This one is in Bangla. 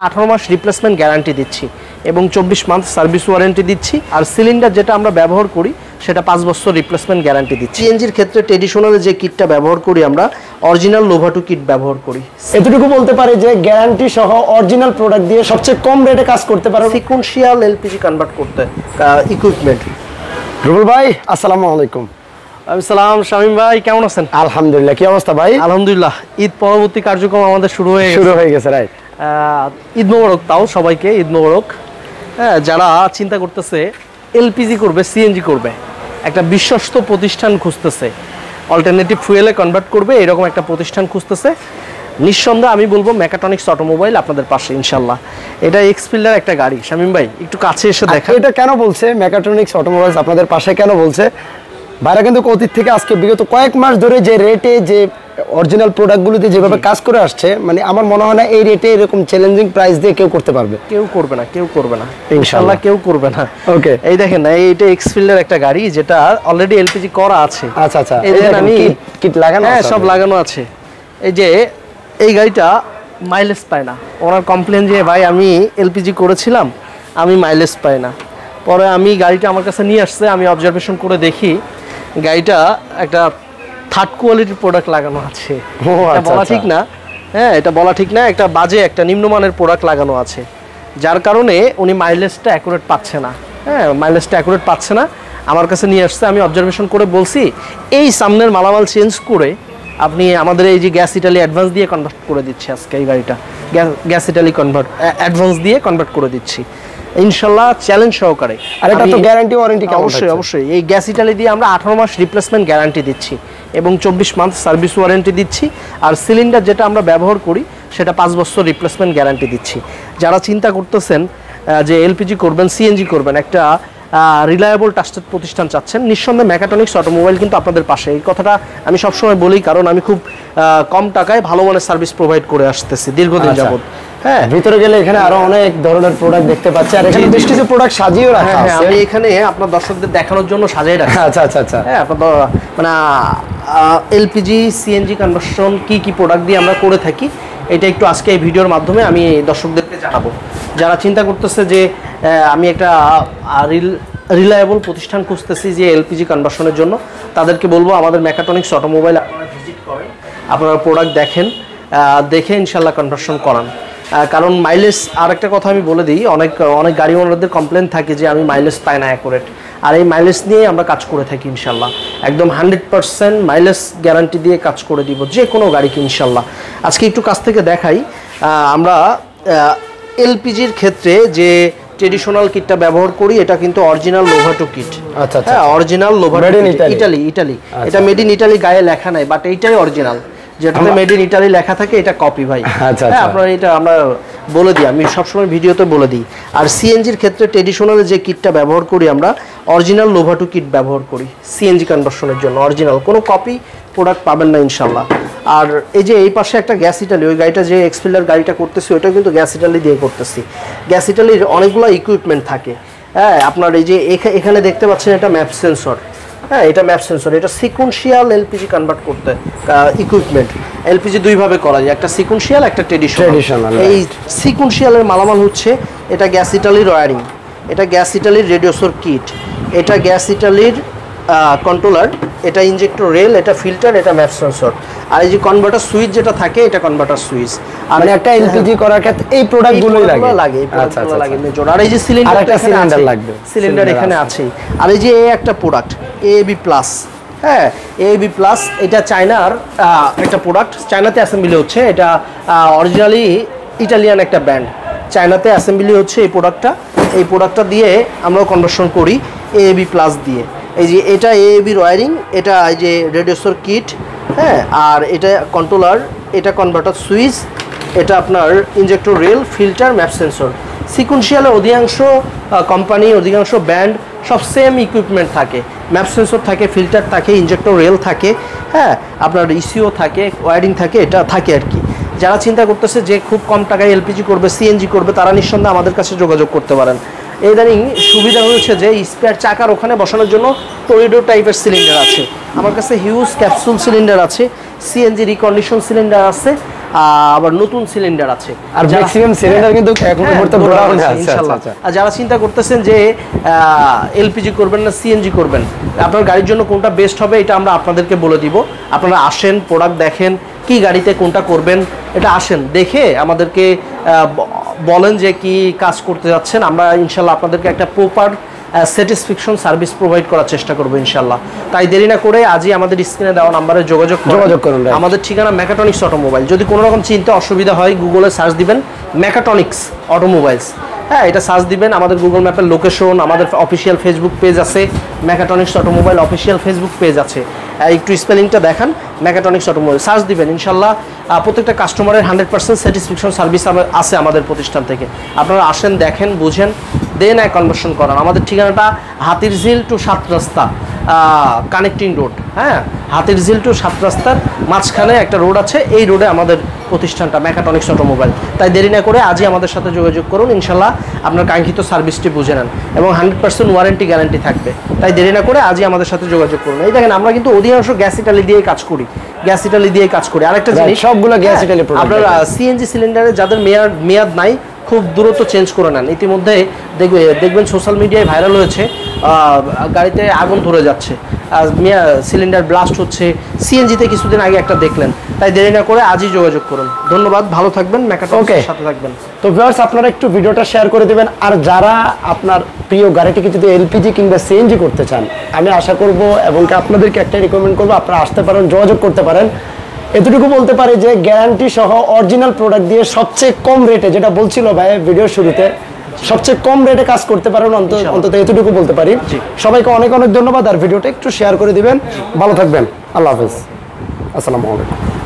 18 মাস রিপ্লেসমেন্ট গ্যারান্টি দিচ্ছি এবং 24 মান্থ সার্ভিস ওয়ারেন্টি দিচ্ছি। আর সিলিন্ডার যেটা আমরা ব্যবহার করি সেটা 5 বছর রিপ্লেসমেন্ট গ্যারান্টি দিচ্ছি। সিএনজির ক্ষেত্রে ট্রেডিশনাল যে কিটটা ব্যবহার করি আমরা অরিজিনাল লোভাটু কিট ব্যবহার করি। এতটুকু বলতে পারি যে গ্যারান্টি সহ অরিজিনাল প্রোডাক্ট দিয়ে সবচেয়ে কম রেটে কাজ করতে পারো। সিকোয়েন্সিয়াল এলপিজি কনভার্ট করতে ইকুইপমেন্ট। রুবেল ভাই আসসালামু আলাইকুম। আসসালাম শামীম ভাই, কেমন আছেন? আলহামদুলিল্লাহ, কি অবস্থা ভাই? আলহামদুলিল্লাহ। ঈদ পরবর্তী কার্যক্রম আমাদের শুরু হয়ে গেছে রাইট। ঈদ মোবারক, তাও সবাইকে ঈদ মোবারক। হ্যাঁ, যারা চিন্তা করতেছে এলপিজি করবে, সিএনজি করবে, একটা বিশ্বস্ত প্রতিষ্ঠান খুঁজতেছে, অল্টারনেটিভ ফুয়েলে কনভার্ট করবে, এরকম একটা প্রতিষ্ঠান খুঁজতেছে, নিঃসন্দেহে আমি বলবো মেকাট্রনিক্স অটোমোবাইল আপনাদের পাশে ইনশাল্লাহ। এটা এক্সফিল্ডার একটা গাড়ি। শামীম ভাই একটু কাছে এসে দেখেন। এটা কেন বলছে মেকাট্রনিক্স অটোমোবাইলস আপনাদের পাশে কেন বলছে? ভাইরা কিন্তু অতীত থেকে আজকে বিগত কয়েক মাস ধরে যে রেটে যে অরিজিনাল প্রোডাক্টগুলোতে যেভাবে কাজ করে আসছে, মানে আমার মনে হয় না এই রেটে এরকম চ্যালেঞ্জিং প্রাইস দিয়ে কেউ করতে পারবে। কেউ করবে না ইনশাআল্লাহ, কেউ করবে না। ওকে, এই দেখেন না, এইটা এক্সফিল্ডার একটা গাড়ি যেটা অলরেডি এলপিজি করা আছে। আচ্ছা, এই দেখেন আমি কিট লাগানো, হ্যাঁ সব লাগানো আছে। এই যে এই গাড়িটা মাইলেজ পায় না। ওনার কমপ্লেন যে ভাই আমি এলপিজি করেছিলাম, আমি মাইলেজ পাই না। পরে আমি গাড়িটা আমার কাছে নিয়ে আসছে, আমি অবজারভেশন করে দেখি গাড়িটা একটা থার্ড কোয়ালিটির প্রোডাক্ট লাগানো আছে। এটা বলা ঠিক না, হ্যাঁ এটা বলা ঠিক না, একটা বাজে একটা নিম্নমানের প্রোডাক্ট লাগানো আছে, যার কারণে উনি মাইলেজটা অ্যাকুরেট পাচ্ছে না। হ্যাঁ, মাইলেজটা অ্যাকুরেট পাচ্ছে না। আমার কাছে নিয়ে আসছে, আমি অবজারভেশন করে বলছি এই সামনের মালামাল চেঞ্জ করে আপনি আমাদের এই যে গ্যাস ইটালি অ্যাডভান্স দিয়ে কনভার্ট করে দিচ্ছি আজকে এই গাড়িটা, গ্যাস ইটালি অ্যাডভান্স দিয়ে কনভার্ট করে দিচ্ছি ইনশাল্লাহ, চ্যালেঞ্জ সহকারে। আর এটা তো গ্যারান্টি ওয়ারেন্টি কেমন? অবশ্যই এই গ্যাস ইটালি দিয়ে আমরা 18 মাস রিপ্লেসমেন্ট গ্যারান্টি দিচ্ছি এবং 24 মান্থ সার্ভিস ওয়ারেন্টি দিচ্ছি। আর সিলিন্ডার যেটা আমরা ব্যবহার করি সেটা 5 বছর রিপ্লেসমেন্ট গ্যারান্টি দিচ্ছি। যারা চিন্তা করতেছেন যে এলপিজি করবেন, সিএনজি করবেন, একটা রিলায়েবল ট্রাস্টেড প্রতিষ্ঠান চাচ্ছেন, নিঃসন্দেহে মেকাট্রনিক্স অটোমোবাইল কিন্তু আপনাদের পাশে। এই কথাটা আমি সবসময় বলি, কারণ আমি খুব কম টাকায় ভালো মানের সার্ভিস প্রোভাইড করে আসতেছি দীর্ঘদিন যাবত। হ্যাঁ, ভিতরে গেলে এখানে আরো অনেক ধরনের প্রোডাক্ট দেখতে পাচ্ছি, আর এখানে বেশ কিছু প্রোডাক্ট সাজিয়েও রাখা আছে। আমি এখানে আপনার দর্শকদের দেখানোর জন্য সাজিয়ে রাখছি। আচ্ছা। হ্যাঁ, আপনার মানে এলপিজি সিএনজি কনভার্সন কি প্রোডাক্ট দিয়ে আমরা করে থাকি, এটা একটু আজকে এই ভিডিওর মাধ্যমে আমি দর্শকদেরকে জানাবো। যারা চিন্তা করতেছে যে আমি একটা রিলায়েবল প্রতিষ্ঠান খুঁজতেছি যে এলপিজি কনভার্সনের জন্য, তাদেরকে বলবো আমাদের মেকাট্রনিক্স অটোমোবাইল আপনারা ভিজিট করেন, আপনারা প্রোডাক্ট দেখেন, দেখে ইনশাল্লাহ কনভার্সন করান। কারণ মাইলেজ, আর একটা কথা আমি বলে দিই, অনেক গাড়ি ওনারদের কমপ্লেন থাকে যে আমি মাইলেজ পাই না অ্যাকুরেট, আর এই মাইলেজ নিয়ে আমরা কাজ করে থাকি ইনশাল্লাহ। একদম 100% মাইলেজ গ্যারান্টি দিয়ে কাজ করে দিব যে কোনো গাড়িকে ইনশাল্লাহ। আজকে একটু কাছ থেকে দেখাই, আমরা এলপিজির ক্ষেত্রে যে ট্রেডিশনাল কিটটা ব্যবহার করি এটা কিন্তু অরিজিনাল লোভাটো কিট। আচ্ছা, হ্যাঁ, অরিজিনাল লোভাটো, ইটালি। এটা মেড ইন ইটালি গায়ে লেখা নাই, বাট এইটাই অরিজিনাল। যেটাতে মেড ইন ইটালি লেখা থাকে এটা কপি ভাই। হ্যাঁ, আপনার এটা আমরা বলে দিই, আমি সবসময় ভিডিওতে বলে দিই। আর সিএনজির ক্ষেত্রে ট্রেডিশনাল যে কিটটা ব্যবহার করি আমরা অরিজিনাল লোভাটো কিট ব্যবহার করি সিএনজি কনভার্সনের জন্য, অরিজিনাল, কোনো কপি প্রোডাক্ট পাবেন না ইনশাল্লাহ। আর এই যে এই পাশে একটা গ্যাস ইটালি, ওই গাড়িটা যে এক্সফিল্ডার গাড়িটা করতেছি ওইটাও কিন্তু গ্যাস ইটালি দিয়ে করতেছি। গ্যাস ইটালির অনেকগুলো ইকুইপমেন্ট থাকে। হ্যাঁ, আপনার এই যে এখানে দেখতে পাচ্ছেন এটা ম্যাপ সেন্সর। হ্যাঁ, এটা ম্যাপ সেন্সর, এটা সিকোয়েন্সিয়াল এলপিজি কনভার্ট করতে ইকুইপমেন্ট। এলপিজি দুইভাবে করা যায়, একটা সিকোয়েন্সিয়াল, একটা ট্রেডিশনাল। এই সিকোয়েন্সিয়ালের মালামাল হচ্ছে এটা গ্যাস ইটালির ওয়্যারিং, এটা গ্যাস ইটালির রেডিওসর কিট, এটা গ্যাস ইটালির কন্ট্রোলার, এটা ইনজেক্টর রেল, এটা ফিল্টার, এটা ম্যাপ সেন্সর। আর এই যে কনভার্টার সুইচ যেটা থাকে এটা কনভার্টার সুইচ। আর মানে একটা এলপিজি করার ক্ষেত্রে এই প্রোডাক্টগুলোই লাগে। আচ্ছা, লাগে মেজর। আর এই যে সিলিন্ডার লাগবে, সিলিন্ডার এখানে আছে। আর এই যে একটা প্রোডাক্ট এবি প্লাস, হ্যাঁ এবি প্লাস, এটা চায়নার একটা প্রোডাক্ট, চায়নাতে অ্যাসেম্বলি হচ্ছে, এটা অরিজিনালি ইটালিয়ান একটা ব্র্যান্ড, চায়নাতে অ্যাসেম্বলি হচ্ছে এই প্রোডাক্টটা দিয়ে আমরাও কনভার্সন করি এবি প্লাস দিয়ে। এই যে এটা এবির ওয়্যারিং, এটা এই যে রেডিওসর কিট, হ্যাঁ, আর এটা কন্ট্রোলার, এটা কনভার্টার সুইচ, এটা আপনার injector rail, filter, map sensor. সিকোয়েন্সিয়ালে অধিকাংশ কোম্পানি, অধিকাংশ ব্র্যান্ড সব সেম ইকুইপমেন্ট থাকে, ম্যাপ সেন্সর থাকে, ফিল্টার থাকে, ইনজেক্টর রেল থাকে, হ্যাঁ আপনার ইসিও থাকে, ওয়্যারিং থাকে, এটা থাকে আর কি। যারা চিন্তা করতেছে যে খুব কম টাকায় এলপিজি করবে, সিএনজি করবে, তারা নিঃসন্দেহে আমাদের কাছে যোগাযোগ করতে পারেন। ইদানিং সুবিধা হয়েছে যে স্পেয়ার চাকার ওখানে বসানোর জন্য টরিডো টাইপের সিলিন্ডার আছে, আমার কাছে হিউজ ক্যাপসুল সিলিন্ডার আছে, সিএনজি রিকন্ডিশন সিলিন্ডার আছে, আবার নতুন সিলিন্ডার আছে, আর ম্যাক্সিমাম সিলিন্ডার কিন্তু এখন মুহূর্তে ভরা আছে ইনশাআল্লাহ। আর যারা চিন্তা করতেছেন যে এলপিজি করবেন না সিএনজি করবেন, আপনার গাড়ির জন্য কোনটা বেস্ট হবে এটা আমরা আপনাদেরকে বলে দিব। আপনারা আসেন, প্রোডাক্ট দেখেন, কি গাড়িতে কোনটা করবেন, এটা আসেন দেখে আমাদেরকে বলেন যে কি কাজ করতে যাচ্ছেন। আমরা ইনশাআল্লাহ আপনাদেরকে একটা প্রপার স্যাটিসফ্যাকশন সার্ভিস প্রোভাইড করার চেষ্টা করবো ইনশাআল্লাহ। তাই দেরি না করে আজই আমাদের স্ক্রিনে দেওয়া নাম্বারে যোগাযোগ করুন। আমাদের ঠিকানা মেকাট্রনিক্স অটোমোবাইল। যদি কোনো রকম চিন্তা অসুবিধা হয় গুগলে সার্চ দিবেন মেকাট্রনিক্স অটোমোবাইলস, হ্যাঁ এটা সার্চ দিবেন, আমাদের গুগল ম্যাপের লোকেশন, আমাদের অফিসিয়াল ফেসবুক পেজ আছে, mechatronics automobile official Facebook page আছে, একটু স্পেলিংটা দেখান, মেকাট্রনিক্স অটোমোবাইল সার্চ দিবেন। ইনশাআল্লাহ প্রত্যেকটা কাস্টমারের 100% স্যাটিসফ্যাকশন সার্ভিস আছে আমাদের প্রতিষ্ঠান থেকে। আপনারা আসেন, দেখেন, বুঝেন, দেন কনভার্সন করান। আমাদের ঠিকানাটা হাতিরঝিল টু 7 রাস্তা কানেক্টিং রোড, হ্যাঁ হাতিরঝিল টু 7 রাস্তার মাঝখানে একটা রোড আছে, এই রোডে আমাদের প্রতিষ্ঠানটা মেকাট্রনিক্স অটোমোবাইল। তাই দেরি না করে আজই আমাদের সাথে যোগাযোগ করুন, ইনশাআল্লাহ আপনার কাঙ্ক্ষিত সার্ভিসটি বুঝে নেন এবং 100% ওয়ারেন্টি গ্যারান্টি থাকবে। তাই দেরি না করে আজই আমাদের সাথে যোগাযোগ করুন। এই দেখেন আমরা কিন্তু অধিকাংশ গ্যাস ইটালি দিয়ে কাজ করি, গ্যাস ইটালি দিয়ে কাজ করি। আরেকটা জিনিস, সবগুলো গ্যাস ইটালি আপনার সিএনজি সিলিন্ডারে যাদের মেয়াদ নাই খুব দ্রুত চেঞ্জ করে নেন। ইতিমধ্যে দেখবেন সোশ্যাল মিডিয়ায় ভাইরাল হয়েছে, গাড়িতে আগুন ধরে যাচ্ছে, সিলিন্ডার ব্লাস্ট হচ্ছে, সিএনজিতে কিছুদিন আগে একটা দেখলেন। তাই দেরি না করে আজই যোগাযোগ করুন। ধন্যবাদ, ভালো থাকবেন, মেকাট্রনিক্সের সাথে থাকবেন। তো ভিউয়ার্স আপনারা একটু ভিডিওটা শেয়ার করে দেবেন। আর যারা আপনার প্রিয় গাড়িটিকে যদি এলপিজি কিংবা সিএনজি করতে চান, আমি আশা করব এবং আপনাদেরকে একটা রিকমেন্ড করবো, আপনারা আসতে পারেন, যোগাযোগ করতে পারেন। এতটুকু বলতে পারি যে গ্যারান্টি সহ অরিজিনাল প্রোডাক্ট দিয়ে সবচেয়ে কম রেটে, যেটা বলছিল ভাই ভিডিও শুরুতে, সবচেয়ে কম রেটে কাজ করতে পারেন, অন্তত এতটুকু বলতে পারি। সবাইকে অনেক অনেক ধন্যবাদ, আর ভিডিওটা একটু শেয়ার করে দিবেন। ভালো থাকবেন, আল্লাহ হাফেজ, আসসালামু আলাইকুম।